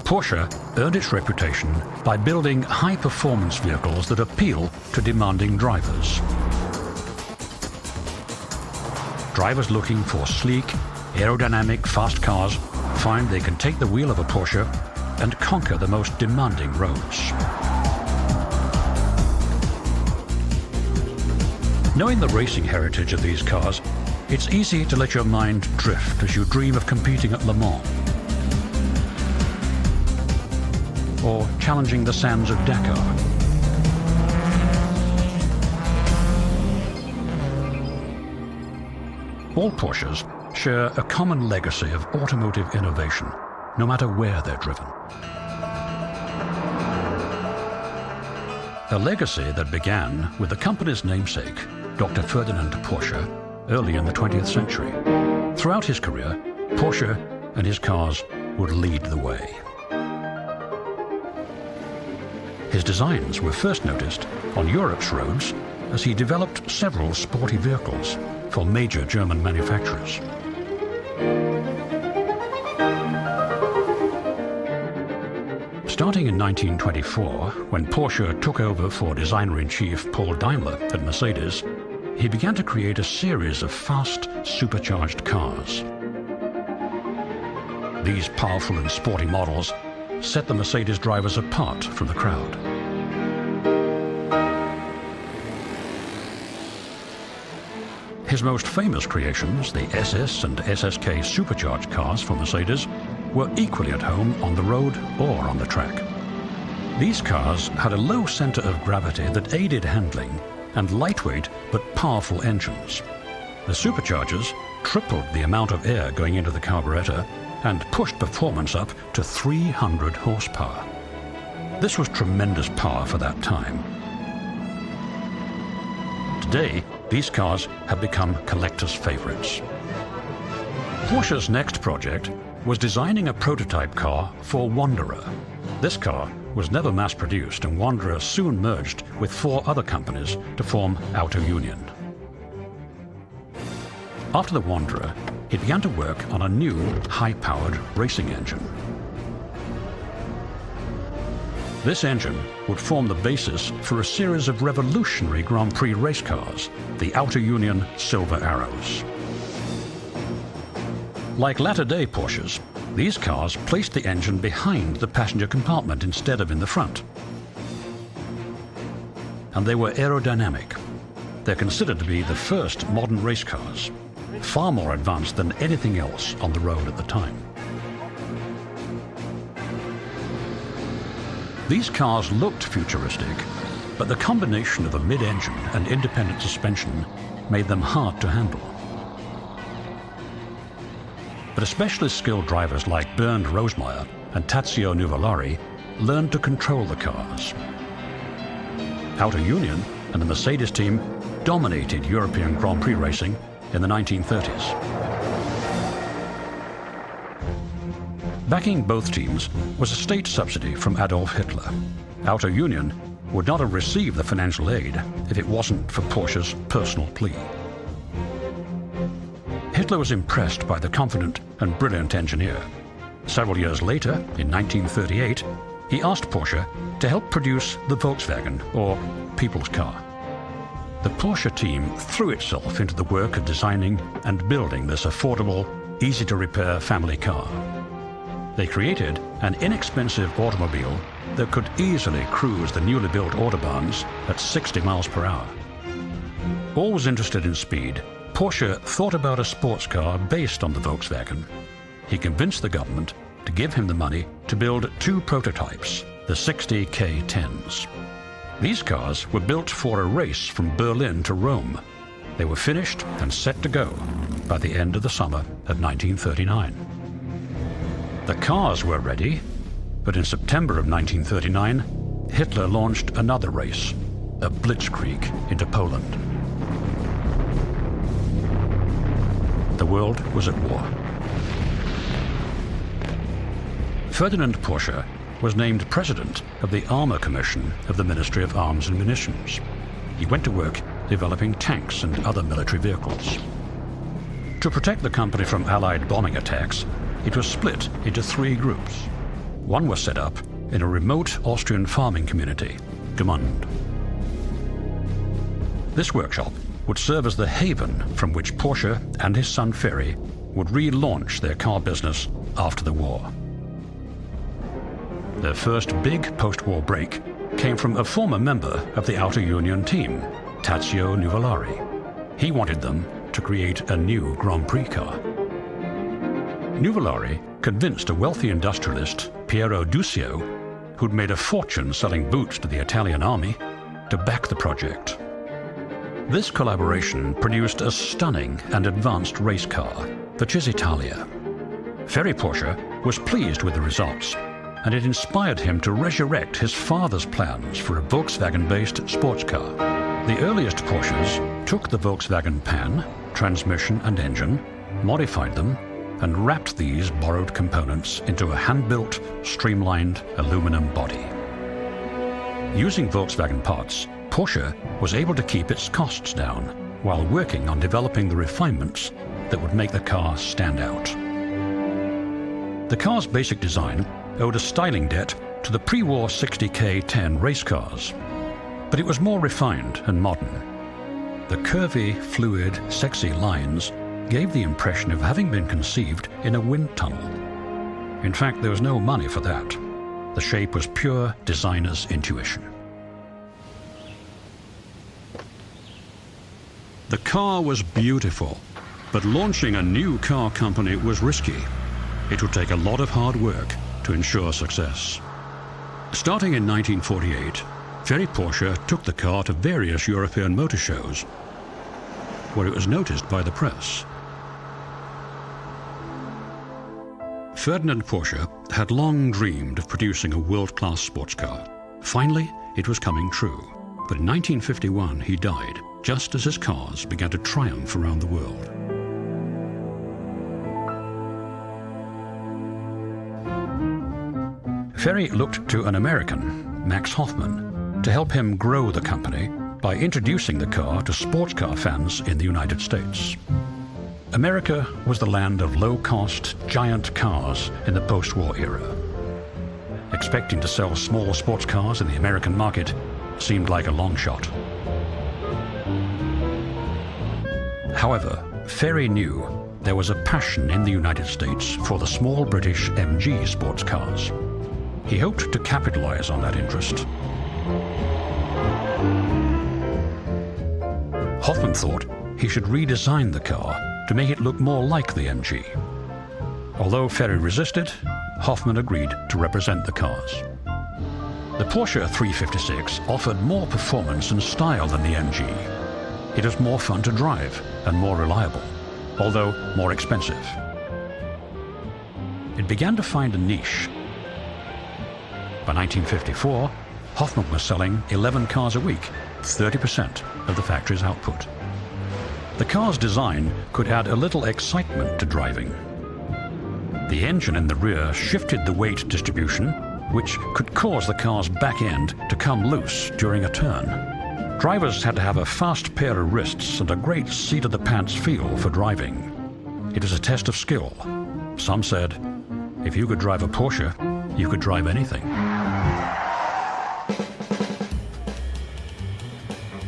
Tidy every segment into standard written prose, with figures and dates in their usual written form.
Porsche earned its reputation by building high-performance vehicles that appeal to demanding drivers. Drivers looking for sleek, aerodynamic, fast cars find they can take the wheel of a Porsche and conquer the most demanding roads. Knowing the racing heritage of these cars, it's easy to let your mind drift as you dream of competing at Le Mans or challenging the sands of Dakar. All Porsches share a common legacy of automotive innovation, no matter where they're driven. A legacy that began with the company's namesake, Dr. Ferdinand Porsche, early in the 20th century. Throughout his career, Porsche and his cars would lead the way. His designs were first noticed on Europe's roads as he developed several sporty vehicles for major German manufacturers. Starting in 1924, when Porsche took over for designer-in-chief Paul Daimler at Mercedes, he began to create a series of fast, supercharged cars. These powerful and sporty models set the Mercedes drivers apart from the crowd. His most famous creations, the SS and SSK supercharged cars for Mercedes, were equally at home on the road or on the track. These cars had a low center of gravity that aided handling and lightweight but powerful engines. The superchargers tripled the amount of air going into the carburetor and pushed performance up to 300 horsepower. This was tremendous power for that time. Today, these cars have become collectors' favorites. Porsche's next project was designing a prototype car for Wanderer. This car was never mass-produced, and Wanderer soon merged with 4 other companies to form Auto Union. After the Wanderer, he began to work on a new, high-powered racing engine. This engine would form the basis for a series of revolutionary Grand Prix race cars, the Auto Union Silver Arrows. Like latter-day Porsches, these cars placed the engine behind the passenger compartment instead of in the front. And they were aerodynamic. They're considered to be the first modern race cars, far more advanced than anything else on the road at the time. These cars looked futuristic, but the combination of a mid-engine and independent suspension made them hard to handle. But especially skilled drivers like Bernd Rosemeyer and Tazio Nuvolari learned to control the cars. Auto Union and the Mercedes team dominated European Grand Prix racing in the 1930s. Backing both teams was a state subsidy from Adolf Hitler. Auto Union would not have received the financial aid if it wasn't for Porsche's personal plea. Hitler was impressed by the confident and brilliant engineer. Several years later, in 1938, he asked Porsche to help produce the Volkswagen, or people's car. The Porsche team threw itself into the work of designing and building this affordable, easy-to-repair family car. They created an inexpensive automobile that could easily cruise the newly built autobahns at 60 miles per hour. Always interested in speed, Porsche thought about a sports car based on the Volkswagen. He convinced the government to give him the money to build 2 prototypes, the 60K10s. These cars were built for a race from Berlin to Rome. They were finished and set to go by the end of the summer of 1939. The cars were ready, but in September of 1939, Hitler launched another race, a blitzkrieg into Poland. The world was at war. Ferdinand Porsche was named president of the Armour Commission of the Ministry of Arms and Munitions. He went to work developing tanks and other military vehicles. To protect the company from Allied bombing attacks, it was split into 3 groups. One was set up in a remote Austrian farming community, Gmund. This workshop would serve as the haven from which Porsche and his son Ferry would relaunch their car business after the war. Their first big post-war break came from a former member of the Outer Union team, Tazio Nuvolari. He wanted them to create a new Grand Prix car. Nuvolari convinced a wealthy industrialist, Piero Duccio, who'd made a fortune selling boots to the Italian army, to back the project. This collaboration produced a stunning and advanced race car, the Cisitalia. Ferry Porsche was pleased with the results, and it inspired him to resurrect his father's plans for a Volkswagen-based sports car. The earliest Porsches took the Volkswagen pan, transmission and engine, modified them, and wrapped these borrowed components into a hand-built, streamlined aluminum body. Using Volkswagen parts, Porsche was able to keep its costs down while working on developing the refinements that would make the car stand out. The car's basic design owed a styling debt to the pre-war 60K10 race cars, but it was more refined and modern. The curvy, fluid, sexy lines gave the impression of having been conceived in a wind tunnel. In fact, there was no money for that. The shape was pure designer's intuition. The car was beautiful, but launching a new car company was risky. It would take a lot of hard work to ensure success. Starting in 1948, Ferry Porsche took the car to various European motor shows, where it was noticed by the press. Ferdinand Porsche had long dreamed of producing a world-class sports car. Finally, it was coming true. But in 1951, he died, just as his cars began to triumph around the world. Ferry looked to an American, Max Hoffman, to help him grow the company by introducing the car to sports car fans in the United States. America was the land of low-cost, giant cars in the post-war era. Expecting to sell small sports cars in the American market seemed like a long shot. However, Ferry knew there was a passion in the United States for the small British MG sports cars. He hoped to capitalize on that interest. Hoffman thought he should redesign the car to make it look more like the MG. Although Ferry resisted, Hoffman agreed to represent the cars. The Porsche 356 offered more performance and style than the MG. It was more fun to drive and more reliable, although more expensive. It began to find a niche. By 1954, Hoffman was selling 11 cars a week, 30% of the factory's output. The car's design could add a little excitement to driving. The engine in the rear shifted the weight distribution, which could cause the car's back end to come loose during a turn. Drivers had to have a fast pair of wrists and a great seat-of-the-pants feel for driving. It was a test of skill. Some said, if you could drive a Porsche, you could drive anything.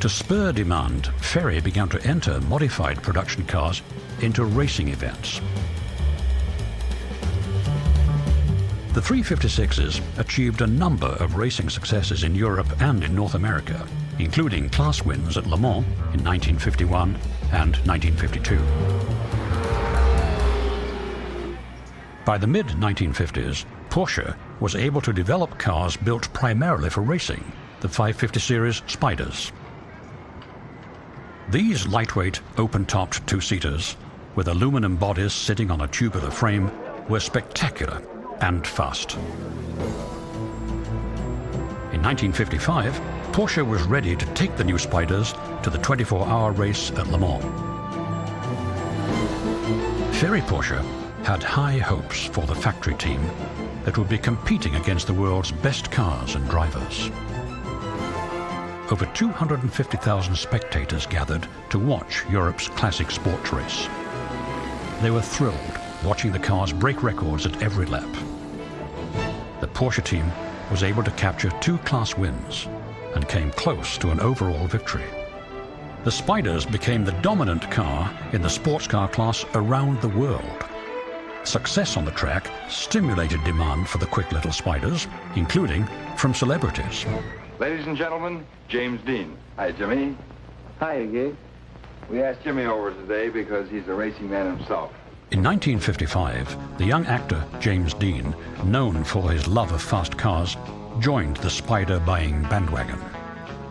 To spur demand, Ferry began to enter modified production cars into racing events. The 356s achieved a number of racing successes in Europe and in North America, including class wins at Le Mans in 1951 and 1952. By the mid-1950s, Porsche was able to develop cars built primarily for racing, the 550 series Spyders. These lightweight, open-topped two-seaters, with aluminum bodies sitting on a tubular frame, were spectacular and fast. In 1955, Porsche was ready to take the new Spyders to the 24-hour race at Le Mans. Ferry Porsche had high hopes for the factory team that would be competing against the world's best cars and drivers. Over 250,000 spectators gathered to watch Europe's classic sports race. They were thrilled watching the cars break records at every lap. the Porsche team was able to capture 2 class wins and came close to an overall victory. The Spyders became the dominant car in the sports car class around the world. Success on the track stimulated demand for the quick little Spyders, including from celebrities. Ladies and gentlemen, James Dean. Hi, Jimmy. Hi, Iggy. We asked Jimmy over today because he's a racing man himself. In 1955, the young actor James Dean, known for his love of fast cars, joined the Spyder buying bandwagon.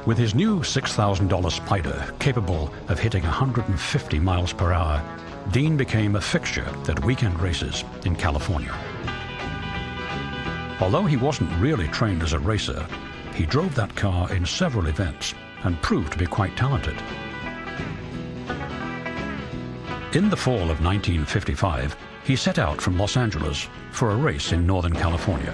With his new $6,000 Spyder capable of hitting 150 miles per hour, Dean became a fixture at weekend races in California. Although he wasn't really trained as a racer, he drove that car in several events and proved to be quite talented. In the fall of 1955, he set out from Los Angeles for a race in Northern California.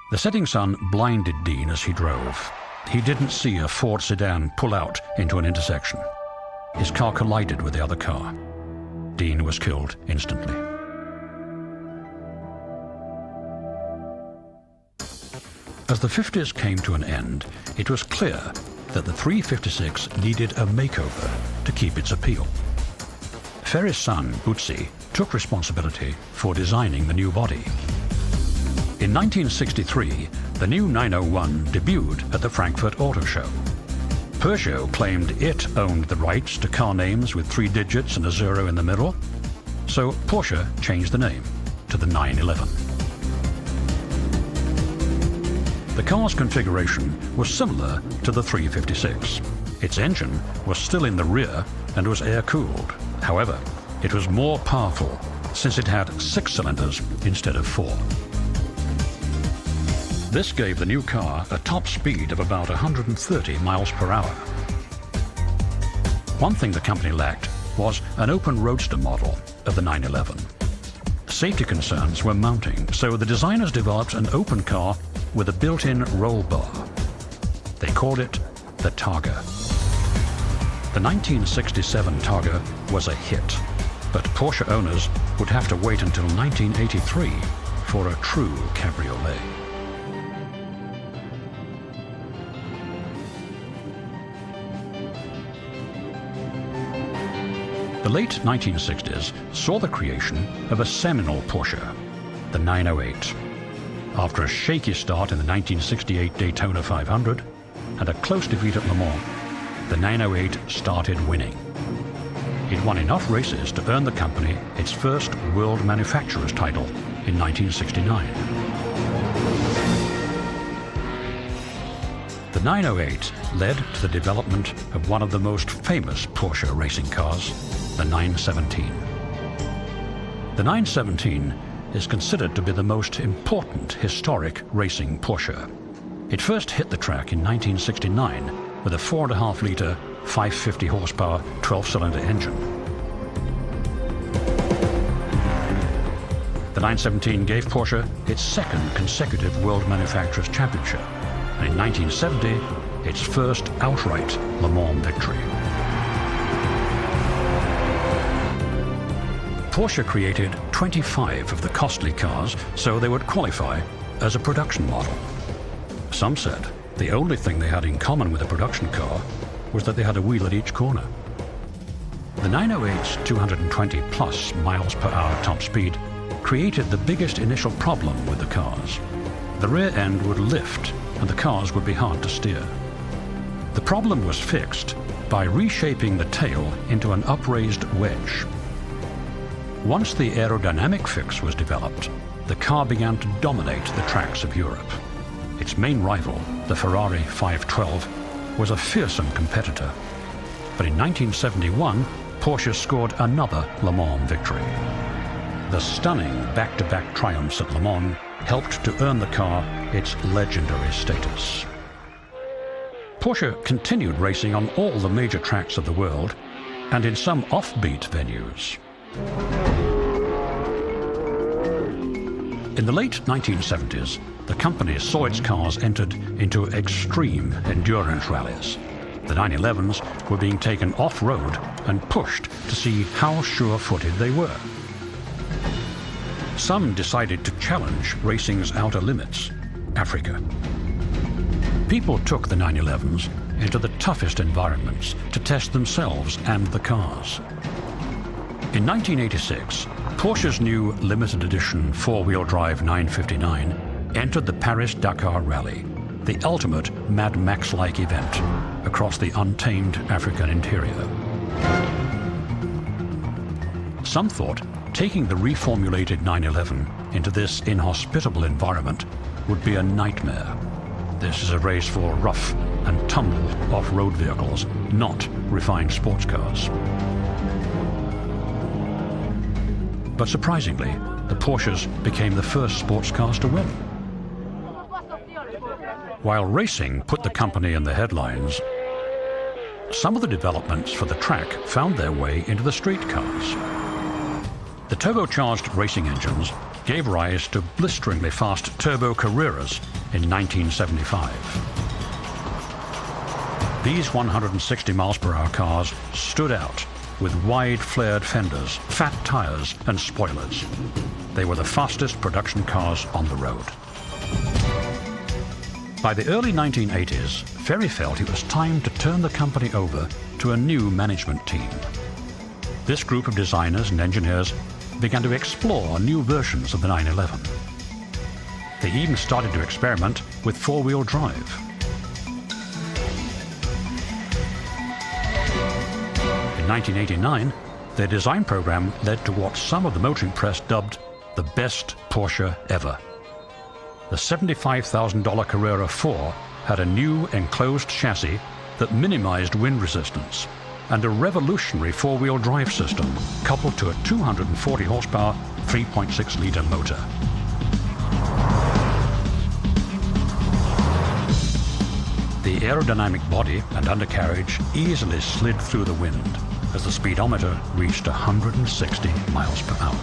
The setting sun blinded Dean as he drove. He didn't see a Ford sedan pull out into an intersection. His car collided with the other car. Dean was killed instantly. As the 50s came to an end, it was clear that the 356 needed a makeover to keep its appeal. Ferry's son, Bootsy, took responsibility for designing the new body. In 1963, the new 901 debuted at the Frankfurt Auto Show. Peugeot claimed it owned the rights to car names with 3 digits and a 0 in the middle, so Porsche changed the name to the 911. The car's configuration was similar to the 356. Its engine was still in the rear and was air-cooled. However, it was more powerful since it had 6 cylinders instead of 4. This gave the new car a top speed of about 130 miles per hour. One thing the company lacked was an open roadster model of the 911. Safety concerns were mounting, so the designers developed an open car with a built-in roll bar. They called it the Targa. The 1967 Targa was a hit, but Porsche owners would have to wait until 1983 for a true cabriolet. The late 1960s saw the creation of a seminal Porsche, the 908. After a shaky start in the 1968 Daytona 500 and a close defeat at Le Mans, the 908 started winning. It won enough races to earn the company its first World Manufacturers title in 1969. The 908 led to the development of one of the most famous Porsche racing cars, the 917. The 917 is considered to be the most important historic racing Porsche. It first hit the track in 1969 with a 4.5-litre, 550 horsepower, 12-cylinder engine. The 917 gave Porsche its second consecutive World Manufacturers Championship, and in 1970, its first outright Le Mans victory. Porsche created 25 of the costly cars so they would qualify as a production model. Some said the only thing they had in common with a production car was that they had a wheel at each corner. The 908's 220-plus miles per hour top speed created the biggest initial problem with the cars. The rear end would lift and the cars would be hard to steer. The problem was fixed by reshaping the tail into an upraised wedge. Once the aerodynamic fix was developed, the car began to dominate the tracks of Europe. Its main rival, the Ferrari 512, was a fearsome competitor. But in 1971, Porsche scored another Le Mans victory. The stunning back-to-back triumphs at Le Mans helped to earn the car its legendary status. Porsche continued racing on all the major tracks of the world and in some offbeat venues. In the late 1970s, the company saw its cars entered into extreme endurance rallies. The 911s were being taken off-road and pushed to see how sure-footed they were. some decided to challenge racing's outer limits, Africa. People took the 911s into the toughest environments to test themselves and the cars. In 1986, Porsche's new limited edition four-wheel drive 959 entered the Paris-Dakar Rally, the ultimate Mad Max-like event across the untamed African interior. Some thought taking the reformulated 911 into this inhospitable environment would be a nightmare. This is a race for rough and tumble off-road vehicles, not refined sports cars. But surprisingly, the Porsches became the first sports cars to win. While racing put the company in the headlines, some of the developments for the track found their way into the street cars. The turbocharged racing engines gave rise to blisteringly fast turbo Carreras in 1975. These 160 mph cars stood out with wide flared fenders, fat tires and spoilers. They were the fastest production cars on the road. By the early 1980s, Ferry felt it was time to turn the company over to a new management team. This group of designers and engineers began to explore new versions of the 911. They even started to experiment with four-wheel drive. In 1989, their design program led to what some of the motoring press dubbed the best Porsche ever. The $75,000 Carrera 4 had a new enclosed chassis that minimized wind resistance and a revolutionary four-wheel drive system coupled to a 240 horsepower 3.6-liter motor. The aerodynamic body and undercarriage easily slid through the wind as the speedometer reached 160 miles per hour.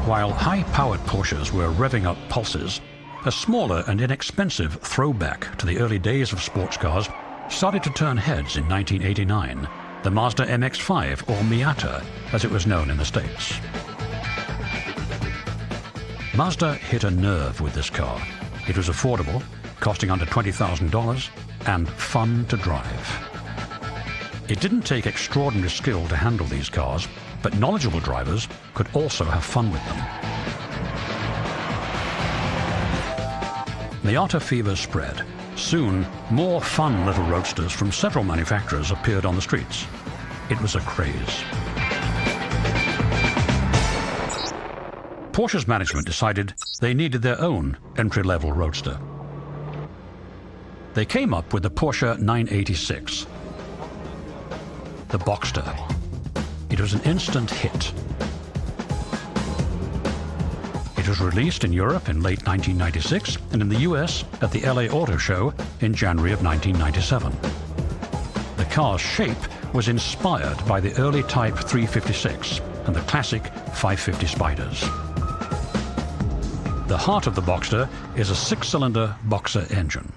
While high-powered Porsches were revving up pulses, a smaller and inexpensive throwback to the early days of sports cars started to turn heads in 1989, the Mazda MX-5, or Miata, as it was known in the States. Mazda hit a nerve with this car. It was affordable, costing under $20,000, and fun to drive. It didn't take extraordinary skill to handle these cars, but knowledgeable drivers could also have fun with them. Miata fever spread. Soon, more fun little roadsters from several manufacturers appeared on the streets. It was a craze. Porsche's management decided they needed their own entry-level roadster. They came up with the Porsche 986, the Boxster. It was an instant hit. It was released in Europe in late 1996 and in the US at the LA Auto Show in January of 1997. The car's shape was inspired by the early Type 356 and the classic 550 Spyders. The heart of the Boxster is a six-cylinder Boxer engine.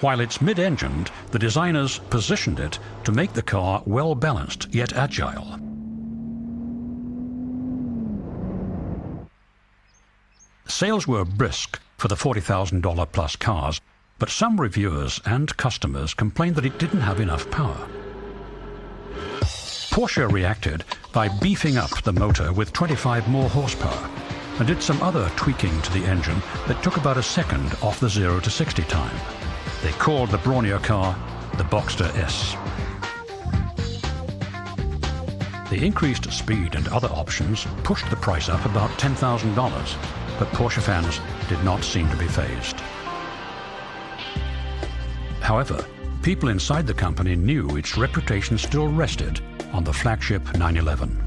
While it's mid-engined, the designers positioned it to make the car well-balanced yet agile. Sales were brisk for the $40,000 plus cars, but some reviewers and customers complained that it didn't have enough power. Porsche reacted by beefing up the motor with 25 more horsepower and did some other tweaking to the engine that took about a second off the 0 to 60 time. They called the brawnier car the Boxster S. The increased speed and other options pushed the price up about $10,000, but Porsche fans did not seem to be fazed. However, people inside the company knew its reputation still rested on the flagship 911.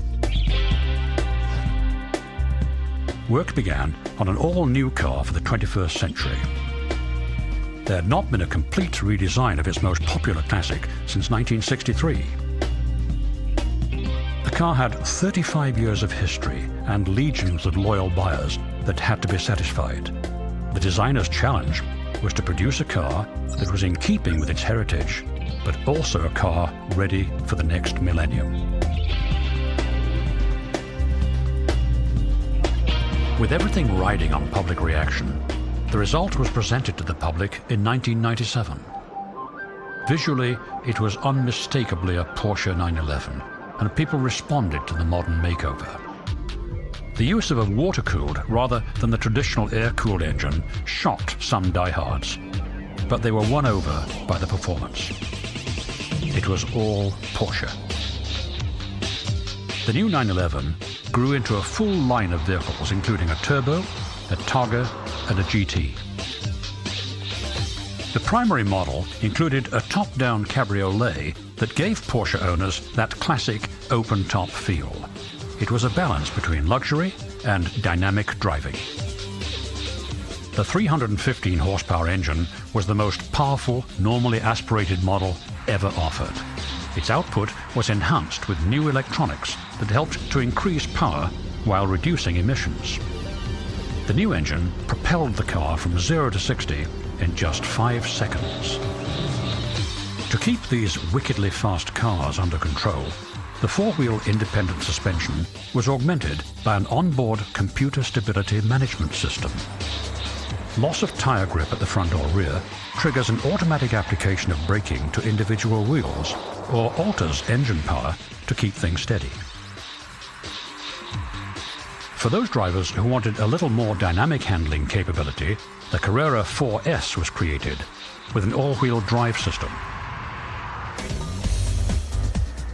Work began on an all-new car for the 21st century. There had not been a complete redesign of its most popular classic since 1963. The car had 35 years of history and legions of loyal buyers that had to be satisfied. The designer's challenge was to produce a car that was in keeping with its heritage, but also a car ready for the next millennium. With everything riding on public reaction, the result was presented to the public in 1997. Visually, it was unmistakably a Porsche 911, and people responded to the modern makeover. The use of a water-cooled rather than the traditional air-cooled engine shocked some diehards, but they were won over by the performance. It was all Porsche. The new 911 grew into a full line of vehicles, including a turbo, a Targa, and a GT. The primary model included a top-down cabriolet that gave Porsche owners that classic open-top feel. It was a balance between luxury and dynamic driving. The 315 horsepower engine was the most powerful, normally aspirated model ever offered. Its output was enhanced with new electronics that helped to increase power while reducing emissions. The new engine propelled the car from 0 to 60 in just 5 seconds. To keep these wickedly fast cars under control, the four-wheel independent suspension was augmented by an onboard computer stability management system. Loss of tire grip at the front or rear triggers an automatic application of braking to individual wheels or alters engine power to keep things steady. For those drivers who wanted a little more dynamic handling capability, the Carrera 4S was created with an all-wheel drive system.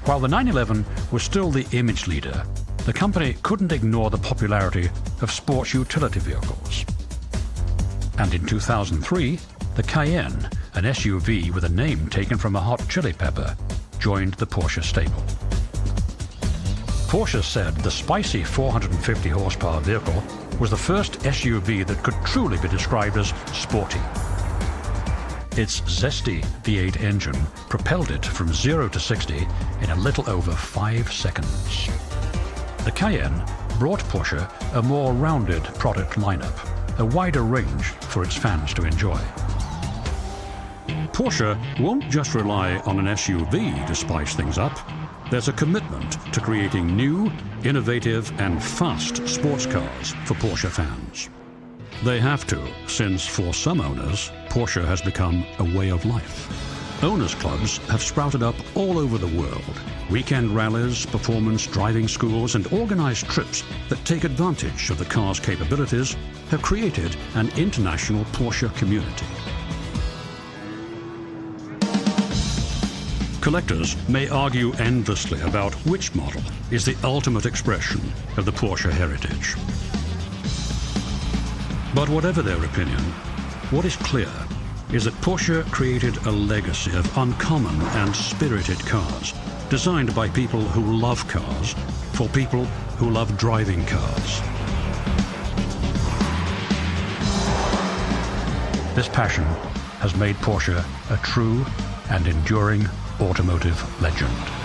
While the 911 was still the image leader, the company couldn't ignore the popularity of sports utility vehicles. And in 2003, the Cayenne, an SUV with a name taken from a hot chili pepper, joined the Porsche stable. Porsche said the spicy 450 horsepower vehicle was the first SUV that could truly be described as sporty. Its zesty V8 engine propelled it from 0 to 60 in a little over 5 seconds. The Cayenne brought Porsche a more rounded product lineup, a wider range for its fans to enjoy. Porsche won't just rely on an SUV to spice things up. There's a commitment to creating new, innovative and fast sports cars for Porsche fans. They have to, since for some owners, Porsche has become a way of life. Owners' clubs have sprouted up all over the world. Weekend rallies, performance driving schools and organized trips that take advantage of the car's capabilities have created an international Porsche community. Collectors may argue endlessly about which model is the ultimate expression of the Porsche heritage. But whatever their opinion, what is clear is that Porsche created a legacy of uncommon and spirited cars, designed by people who love cars, for people who love driving cars. This passion has made Porsche a true and enduring automotive legend.